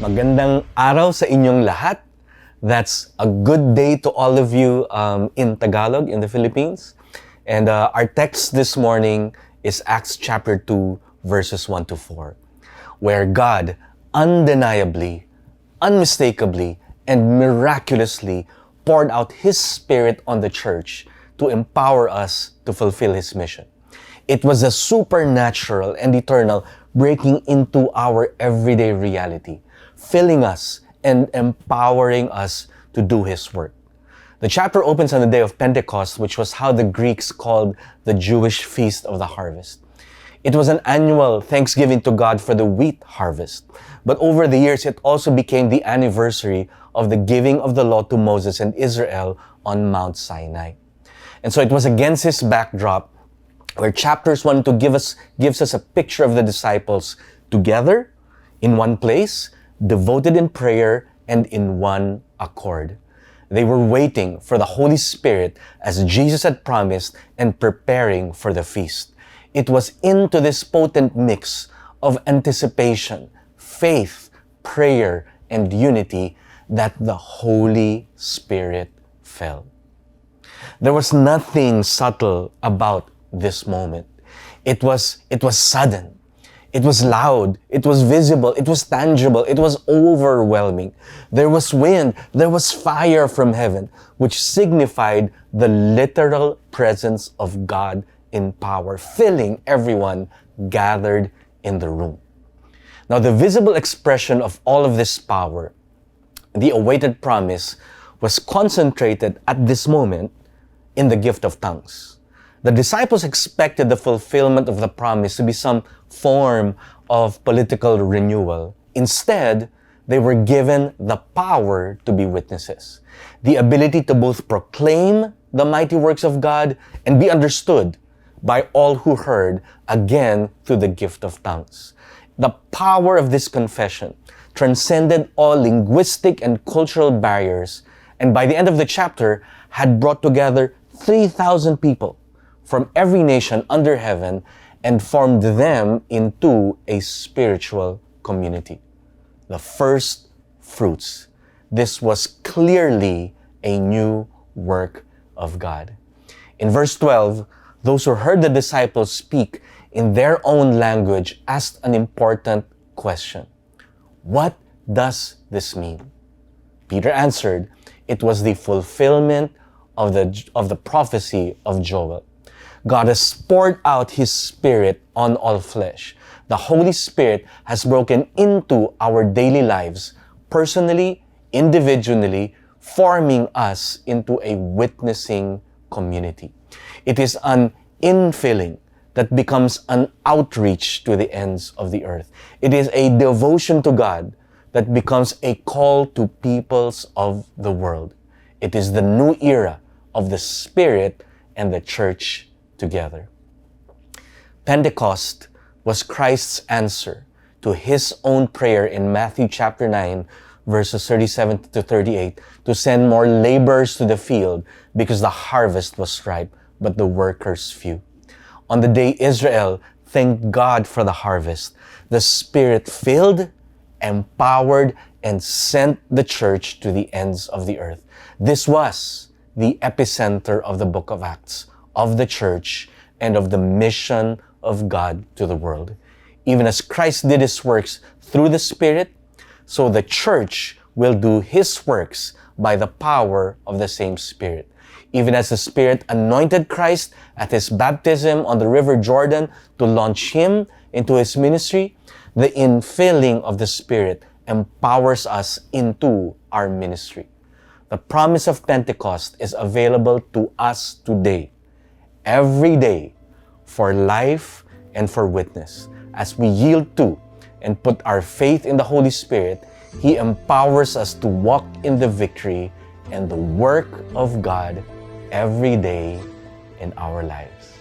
Magandang araw sa inyong lahat. That's a good day to all of you in Tagalog, in the Philippines. And our text this morning is Acts chapter 2, verses 1 to 4, where God undeniably, unmistakably, and miraculously poured out His Spirit on the church to empower us to fulfill His mission. It was a supernatural and eternal breaking into our everyday reality, filling us and empowering us to do His work. The chapter opens on the day of Pentecost, which was how the Greeks called the Jewish Feast of the Harvest. It was an annual thanksgiving to God for the wheat harvest. But over the years, it also became the anniversary of the giving of the law to Moses and Israel on Mount Sinai. And so it was against this backdrop where chapters 1 to gives us a picture of the disciples together in one place, devoted in prayer and in one accord. They were waiting for the Holy Spirit as Jesus had promised and preparing for the feast. It was into this potent mix of anticipation, faith, prayer, and unity that the Holy Spirit fell. There was nothing subtle about this moment. It was sudden. It was loud, it was visible, it was tangible, it was overwhelming. There was wind, there was fire from heaven, which signified the literal presence of God in power, filling everyone gathered in the room. Now, the visible expression of all of this power, the awaited promise, was concentrated at this moment in the gift of tongues. The disciples expected the fulfillment of the promise to be some form of political renewal. Instead, they were given the power to be witnesses, the ability to both proclaim the mighty works of God and be understood by all who heard, again through the gift of tongues. The power of this confession transcended all linguistic and cultural barriers, and by the end of the chapter had brought together 3,000 people from every nation under heaven and formed them into a spiritual community. The first fruits. This was clearly a new work of God. In verse 12, those who heard the disciples speak in their own language asked an important question. What does this mean? Peter answered, it was the fulfillment of the prophecy of Joel. God has poured out His Spirit on all flesh. The Holy Spirit has broken into our daily lives, personally, individually, forming us into a witnessing community. It is an infilling that becomes an outreach to the ends of the earth. It is a devotion to God that becomes a call to peoples of the world. It is the new era of the Spirit and the church together. Pentecost was Christ's answer to His own prayer in Matthew chapter 9, verses 37 to 38, to send more laborers to the field because the harvest was ripe, but the workers few. On the day Israel thanked God for the harvest, the Spirit filled, empowered, and sent the church to the ends of the earth. This was the epicenter of the book of Acts, of the church, and of the mission of God to the world. Even as Christ did His works through the Spirit, so the church will do His works by the power of the same Spirit. Even as the Spirit anointed Christ at His baptism on the river Jordan to launch Him into His ministry, the infilling of the Spirit empowers us into our ministry. The promise of Pentecost is available to us today, every day, for life and for witness. As we yield to and put our faith in the Holy Spirit, He empowers us to walk in the victory and the work of God every day in our lives.